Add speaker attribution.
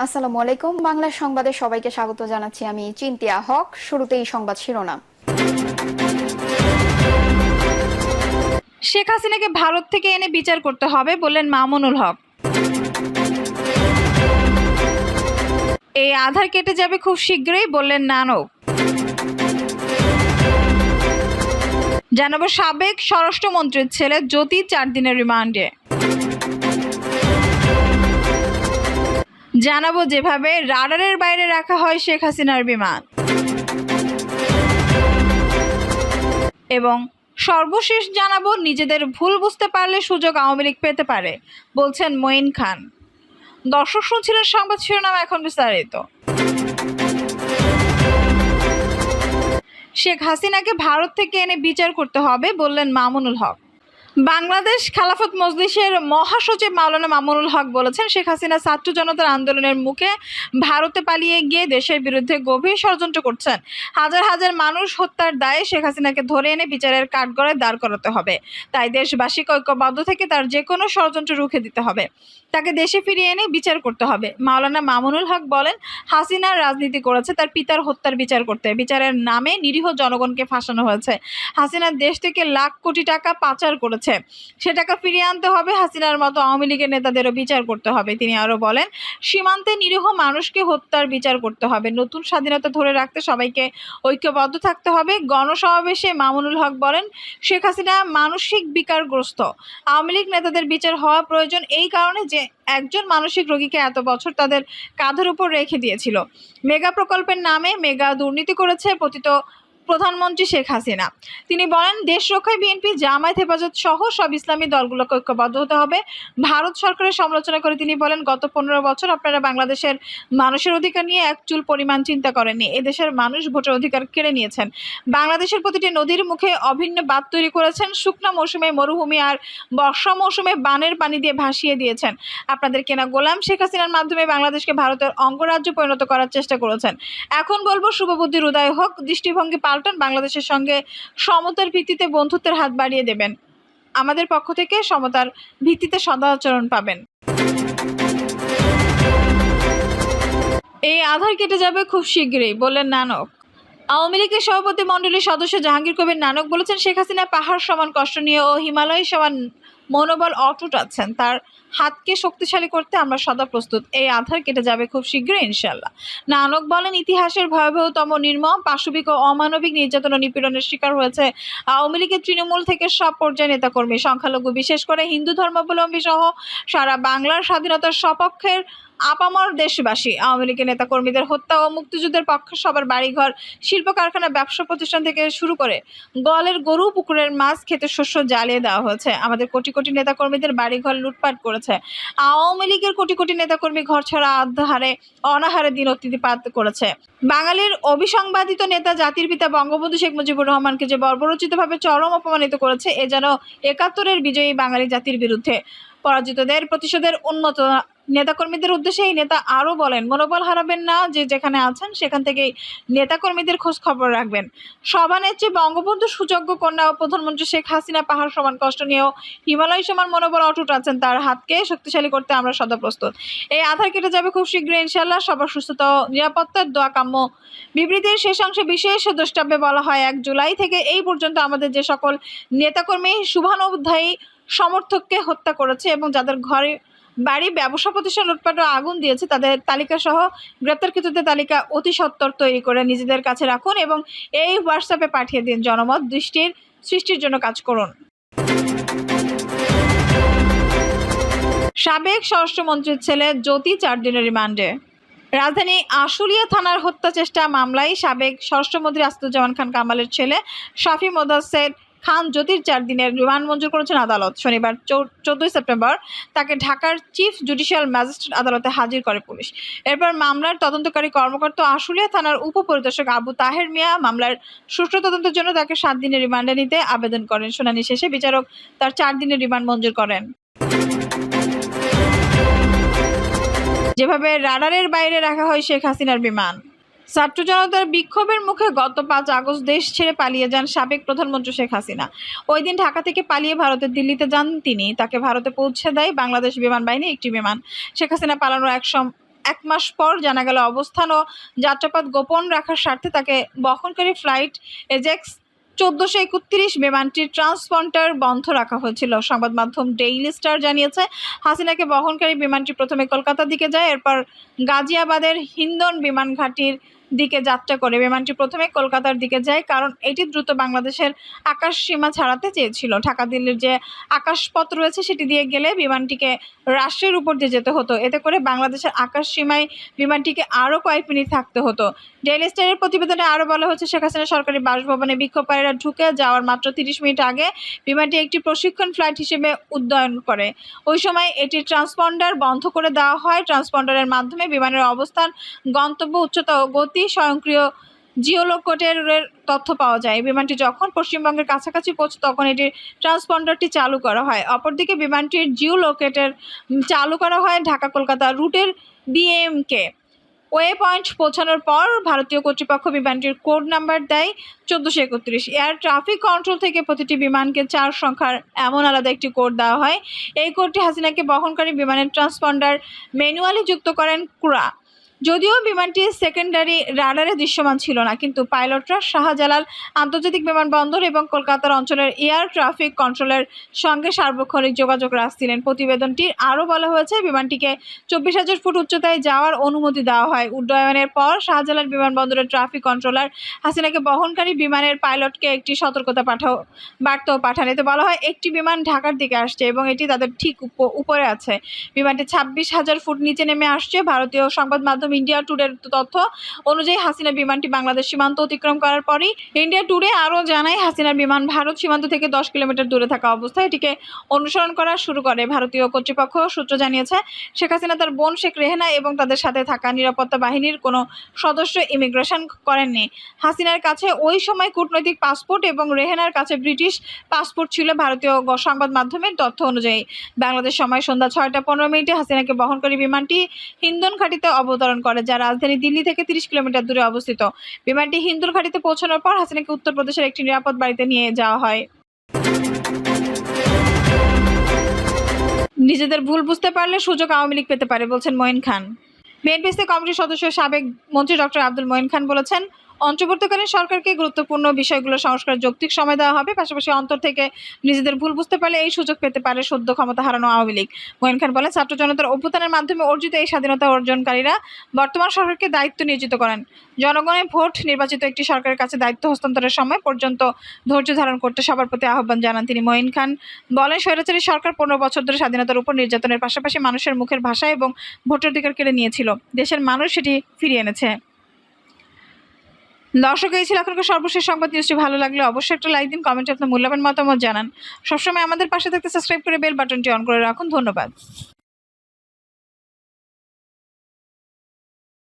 Speaker 1: আসসালামু আলাইকুম। বাংলা সংবাদে সবাইকে স্বাগত জানাচ্ছি। আমি চিন্তিয়া হক। শুরুতেই সংবাদ শিরোনাম।
Speaker 2: শেখ হাসিনাকে ভারত থেকে এনে বিচার করতে হবে বললেন মামুনুল হক। এই আধার কেটে যাবে খুব শীঘ্রই বললেন নানক। জানাবো সাবেক স্বরাষ্ট্রমন্ত্রীর ছেলে জ্যোতি 4 দিনের রিমান্ডে। জানাবো যেভাবে রাডারের বাইরে রাখা হয় শেখ হাসিনার বিমান। এবং সর্বশেষ জানাবো নিজেদের ভুল বুঝতে পারলে সুযোগ আওয়ামী লীগ পেতে পারে বলছেন মঈন খান। দর্শক শুনছিলেন সংবাদ শিরোনাম, এখন বিস্তারিত। শেখ হাসিনাকে ভারত থেকে এনে বিচার করতে হবে বললেন মামুনুল হক। বাংলাদেশ খেলাফত মজলিসের মহাসচিব মাওলানা মামুনুল হক বলেছেন, শেখ হাসিনা ছাত্র জনতার আন্দোলনের মুখে ভারতে পালিয়ে গিয়ে দেশের বিরুদ্ধে গভীর ষড়যন্ত্র করছেন। হাজার হাজার মানুষ হত্যার দায়ে শেখ হাসিনাকে ধরে এনে বিচারের কাঠগড়ায় দাঁড় করাতে হবে। তাই দেশবাসীকে ঐক্যবদ্ধ থেকে তার যে কোনো ষড়যন্ত্র রুখে দিতে হবে, তাকে দেশে ফিরিয়ে এনে বিচার করতে হবে। মাওলানা মামুনুল হক বলেন, হাসিনা রাজনীতি করেছে তার পিতার হত্যার বিচার করতে। বিচারের নামে নিরীহ জনগণকে ফাঁসানো হয়েছে। হাসিনা দেশ থেকে লাখ কোটি টাকা পাচার করেছে, সে টাকা ফিরিয়ে আনতে হবে। হাসিনার মতো আওয়ামী লীগের নেতাদেরও বিচার করতে হবে। তিনি আরো বলেন, সীমান্তে নিরীহ মানুষকে হত্যার বিচার করতে হবে। নতুন স্বাধীনতা ধরে রাখতে সবাইকে ঐক্যবদ্ধ থাকতে হবে। গণসমাবেশে মামুনুল হক বলেন, শেখ হাসিনা মানসিক বিকারগ্রস্ত। আওয়ামী লীগ নেতাদের বিচার হওয়া প্রয়োজন এই কারণে যে একজন মানসিক রোগীকে এত বছর তাদের কাঁধের উপর রেখে দিয়েছিল। মেগা প্রকল্পের নামে মেগা দুর্নীতি করেছে পতিত প্রধানমন্ত্রী শেখ হাসিনা। তিনি বলেন, দেশ রক্ষায় বিএনপি, জামায়াত, হেফাজত সহ সব ইসলামী দলগুলোকে ঐক্যবদ্ধ হতে হবে। ভারত সরকারের সমালোচনা করে তিনি বলেন, গত 15 বছর আপনারা বাংলাদেশের মানুষের অধিকার নিয়ে এক চুল পরিমাণ চিন্তা করেননি। এদেশের মানুষ ভোটের অধিকার কেড়ে নিয়েছেন। বাংলাদেশের প্রতিটি নদীর মুখে অভিন্ন বাঁধ তৈরি করেছেন। শুকনা মৌসুমে মরুভূমি আর বর্ষা মৌসুমে বানের পানি দিয়ে ভাসিয়ে দিয়েছেন। আপনাদের কেনা গোলাম শেখ হাসিনার মাধ্যমে বাংলাদেশকে ভারতের অঙ্গরাজ্য পরিণত করার চেষ্টা করেছেন। এখন বলবো, শুভবুদ্ধির উদয় হোক, দৃষ্টিভঙ্গি পাল্টান, বাংলাদেশের সঙ্গে সমতার ভিত্তিতে বন্ধুত্বের হাত বাড়িয়ে দেবেন। আমাদের পক্ষ থেকে সমতার ভিত্তিতে সদাচরণ পাবেন। এই আধার কেটে যাবে খুব শীঘ্রই বললেন নানক। আওয়ামী লীগের সভাপতি মণ্ডলীর সদস্য জাহাঙ্গীর কবির নানক বলেছেন, শেখ হাসিনা পাহাড় সমান কষ্ট নিয়ে ও হিমালয় সমান মনোবল অটুট আছেন। তার হাতকে শক্তিশালী করতে আমরা সদা প্রস্তুত। এই আধার কেটে যাবে খুব শীঘ্রই ইনশাল্লাহ। নানক বলেন, ইতিহাসের ভয়াবহতম নির্মম, পাশবিক ও অমানবিক নির্যাতন ও নিপীড়নের শিকার হয়েছে আওয়ামী লীগের তৃণমূল থেকে সব পর্যায়ে নেতাকর্মী, সংখ্যালঘু বিশেষ করে হিন্দু ধর্মাবলম্বী সহ সারা বাংলার স্বাধীনতার সপক্ষের আপামর দেশবাসী। আওয়ামী লীগের নেতাকর্মীদের হত্যা ও মুক্তিযুদ্ধের পক্ষে সবার বাড়িঘর, শিল্প কারখানা, ব্যবসা প্রতিষ্ঠান থেকে শুরু করে গোয়ালের গরু, পুকুরের মাছ, ক্ষেতের শস্য জ্বালিয়ে দেওয়া হয়েছে। আমাদের কোটি কোটি নেতাকর্মীদের বাড়িঘর লুটপাট করেছে। আওয়ামী লীগের কোটি কোটি নেতাকর্মী ঘর ছাড়া আধারে অনাহারে দিন অতিথিপাত করেছে। বাঙালির অবিসংবাদিত নেতা জাতির পিতা বঙ্গবন্ধু শেখ মুজিবুর রহমানকে যে বর্বরোচিতভাবে চরম অপমানিত করেছে, এ যেন 71-এর বিজয়ী বাঙালি জাতির বিরুদ্ধে পরাজিতদের প্রতিশোধের উন্মত। নেতাকর্মীদের উদ্দেশ্যে এই নেতা আরও বলেন, মনোবল হারাবেন না, যে যেখানে আছেন সেখান থেকেই নেতাকর্মীদের খোঁজ খবর রাখবেন। সভানেত্রী বঙ্গবন্ধু সুযোগ্য কন্যা ও প্রধানমন্ত্রী শেখ হাসিনা পাহাড় সমান কষ্ট নিয়েও হিমালয় সমান মনোবল অটুট আছেন। তার হাতকে শক্তিশালী করতে আমরা সদা প্রস্তুত। এই আধার কেটে যাবে খুব শীঘ্রই ইনশাল্লাহ। সবার সুস্থতা ও নিরাপত্তার দোয়া কাম্য। বিবৃতির শেষ অংশে বিশেষ দ্রষ্টব্যে বলা হয়, 1 জুলাই থেকে এই পর্যন্ত আমাদের যে সকল নেতাকর্মী শুভানুধ্যায়ী সমর্থককে হত্যা করেছে এবং যাদের ঘরে বাড়ি, ব্যবসা প্রতিষ্ঠান লুটপাট ও আগুন দিয়েছে, তাদের তালিকা সহ গ্রেপ্তারকৃতদের তালিকা অতি সত্বর তৈরি করে নিজেদের কাছে রাখুন এবং এই হোয়াটসঅ্যাপে পাঠিয়ে দিন। জনমত সৃষ্টির জন্য কাজ করুন। সাবেক স্বরাষ্ট্রমন্ত্রীর ছেলে জ্যোতি 4 দিনের রিমান্ডে। রাজধানী আশুলিয়া থানার হত্যা চেষ্টা মামলায় সাবেক স্বরাষ্ট্রমন্ত্রী আসাদুজ্জামান খান কামালের ছেলে শাফি মোদাচ্ছের খান জ্যোতির 4 দিনের রিমান্ড মঞ্জুর করেছেন আদালত। শনিবার 14 সেপ্টেম্বর তাকে ঢাকার চিফ জুডিশিয়াল ম্যাজিস্ট্রেট আদালতে হাজির করে পুলিশ। এরপর মামলার তদন্তকারী কর্মকর্তা আশুলিয়া থানার উপপরিদর্শক আবু তাহের মিয়া মামলার সুষ্ঠু তদন্তের জন্য তাকে 7 দিনের রিমান্ডে নিতে আবেদন করেন। শুনানি শেষে বিচারক তার 4 দিনের রিমান্ড মঞ্জুর করেন। যেভাবে রাডারের বাইরে রাখা হয় শেখ হাসিনার বিমান। ছাত্র জনতার বিক্ষোভের মুখে গত 5 আগস্ট দেশ ছেড়ে পালিয়ে যান সাবেক প্রধানমন্ত্রী শেখ হাসিনা। ওই দিন ঢাকা থেকে পালিয়ে ভারতের দিল্লিতে যান তিনি। তাকে ভারতে পৌঁছে দেয় বাংলাদেশ বিমান বাহিনী একটি বিমান। শেখ হাসিনা পালানোর 1 মাস পর জানা গেল অবস্থান ও যাত্রাপথ গোপন রাখার স্বার্থে তাকে বহনকারী ফ্লাইট এজেক্স 1431 বিমানটির ট্রান্সপন্ডার বন্ধ রাখা হয়েছিল। সংবাদ মাধ্যম ডেইলি স্টার জানিয়েছে, হাসিনাকে বহনকারী বিমানটি প্রথমে কলকাতার দিকে যায়, এরপর গাজিয়াবাদের হিন্দন বিমান ঘাঁটির দিকে যাত্রা করে। বিমানটি প্রথমে কলকাতার দিকে যায় কারণ এটি দ্রুত বাংলাদেশের আকাশ সীমা ছাড়াতে চেয়েছিল। ঢাকা দিল্লির যে আকাশপথ রয়েছে সেটি দিয়ে গেলে বিমানটিকে রাষ্ট্রের উপর দিয়ে যেতে হতো। এতে করে বাংলাদেশের আকাশ সীমায় বিমানটিকে আরও কয়েক মিনিট থাকতে হতো। ডেইলি স্টারের প্রতিবেদনে আরও বলা হয়েছে, শেখ হাসিনা সরকারি বাসভবনে বিক্ষোভকারীরা ঢুকে যাওয়ার মাত্র 30 মিনিট আগে বিমানটি একটি প্রশিক্ষণ ফ্লাইট হিসেবে উড্ডয়ন করে। ওই সময় এটির ট্রান্সপন্ডার বন্ধ করে দেওয়া হয়। ট্রান্সপন্ডারের মাধ্যমে বিমানের অবস্থান, গন্তব্য, উচ্চতা ও গতি, স্বয়ংক্রিয় জিওলোকেটের তথ্য পাওয়া যায়। বিমানটি যখন পশ্চিমবঙ্গের কাছাকাছি পৌঁছে তখন এটির ট্রান্সপন্ডারটি চালু করা হয়। অপরদিকে বিমানটির জিওলোকেটের চালু করা হয় ঢাকা কলকাতা রুটের বিএমকে ওয়ে পয়েন্ট পৌঁছানোর পর ভারতীয় কর্তৃপক্ষ বিমানটির কোড নাম্বার দেয় 1431। এয়ার ট্রাফিক কন্ট্রোল থেকে প্রতিটি বিমানকে 4 সংখ্যার এমন আলাদা একটি কোড দেওয়া হয়। এই কোডটি হাসিনাকে বহনকারী বিমানের ট্রান্সপন্ডার ম্যানুয়ালি যুক্ত করেন ক্রুরা। যদিও বিমানটি সেকেন্ডারি রাডারে দৃশ্যমান ছিল না, কিন্তু পাইলটরা শাহজালাল আন্তর্জাতিক বিমানবন্দর এবং কলকাতার অঞ্চলের এয়ার ট্রাফিক কন্ট্রোলের সঙ্গে সার্বক্ষণিক যোগাযোগ রাখছিলেন। প্রতিবেদনটির আরও বলা হয়েছে, বিমানটিকে 24,000 ফুট উচ্চতায় যাওয়ার অনুমতি দেওয়া হয়। উড্ডয়নের পর শাহজালাল বিমানবন্দরের ট্রাফিক কন্ট্রোলার হাসিনাকে বহনকারী বিমানের পাইলটকে একটি সতর্কতা বার্তাও পাঠান। এতে বলা হয়, একটি বিমান ঢাকার দিকে আসছে এবং এটি তাদের ঠিক উপরে আছে। বিমানটি 26,000 ফুট নিচে নেমে আসছে। ভারতীয় সংবাদ মাধ্যম ইন্ডিয়া টুডের তথ্য অনুযায়ী হাসিনা বিমানটি বাংলাদেশ সীমান্ত অতিক্রম করার পরই ইন্ডিয়া টুডে আরও জানায়, হাসিনার বিমান ভারত সীমান্ত থেকে 10 কিলোমিটার দূরে থাকা অবস্থায় এটিকে অনুসরণ করা শুরু করে। ভারতীয় কর্তৃপক্ষ সূত্র জানিয়েছে, শেখ হাসিনা তার বোন শেখ রেহেনা এবং তাদের সাথে থাকা নিরাপত্তা বাহিনীর কোনো সদস্য ইমিগ্রেশন করেননি। হাসিনার কাছে ওই সময় কূটনৈতিক পাসপোর্ট এবং রেহেনার কাছে ব্রিটিশ পাসপোর্ট ছিল। ভারতীয় সংবাদ মাধ্যমের তথ্য অনুযায়ী বাংলাদেশ সময় সন্ধ্যা 6টা 15 হাসিনাকে বহনকারী বিমানটি হিন্দন ঘাঁটিতে অবতরণ করে, যা রাজধানী দিল্লি থেকে 30 কিলোমিটার দূরে অবস্থিত। বিমানটি হিন্দুর ঘাঁটিতে পৌঁছানোর পর হাসিনাকে উত্তরপ্রদেশের একটি নিরাপদ বাড়িতে নিয়ে যাওয়া হয়। নিজেদের ভুল বুঝতে পারলে সুযোগ আওয়ামী লীগ পেতে পারে, বলছেন মঈন খান। বিএনপিসি কমিটির সদস্য সাবেক মন্ত্রী ডক্টর আব্দুল মঈন খান বলেছেন, অন্তর্বর্তীকালীন সরকারকে গুরুত্বপূর্ণ বিষয়গুলো সংস্কারের যৌক্তিক সময় দেওয়া হবে। পাশাপাশি অন্তর থেকে নিজেদের ভুল বুঝতে পারলে এই সুযোগ পেতে পারে সদ্য ক্ষমতা হারানো আওয়ামী লীগ। মঈন খান বলেন, ছাত্র জনতার অভ্যুত্থানের মাধ্যমে অর্জিত এই স্বাধীনতা অর্জনকারীরা বর্তমান সরকারকে দায়িত্ব নিয়োজিত করেন। জনগণের ভোট নির্বাচিত একটি সরকারের কাছে দায়িত্ব হস্তান্তরের সময় পর্যন্ত ধৈর্য ধারণ করতে সবার প্রতি আহ্বান জানান তিনি। মঈন খান বলেন, স্বৈরাচারী সরকার 15 বছর ধরে স্বাধীনতার উপর নির্যাতনের পাশাপাশি মানুষের মুখের ভাষা এবং ভোটাধিকার কেড়ে নিয়েছিল। দেশের মানুষ সেটি ফিরিয়ে এনেছে। দর্শক, এই ছিল এখনকার সর্বশেষ সংবাদ। নিউজটি ভালো লাগলে অবশ্যই একটা লাইক দিন, কমেন্টে আপনার মূল্যবান মতামত জানান। সবসময় আমাদের পাশে থাকতে সাবস্ক্রাইব করে বেল বাটনটি অন করে রাখুন। ধন্যবাদ।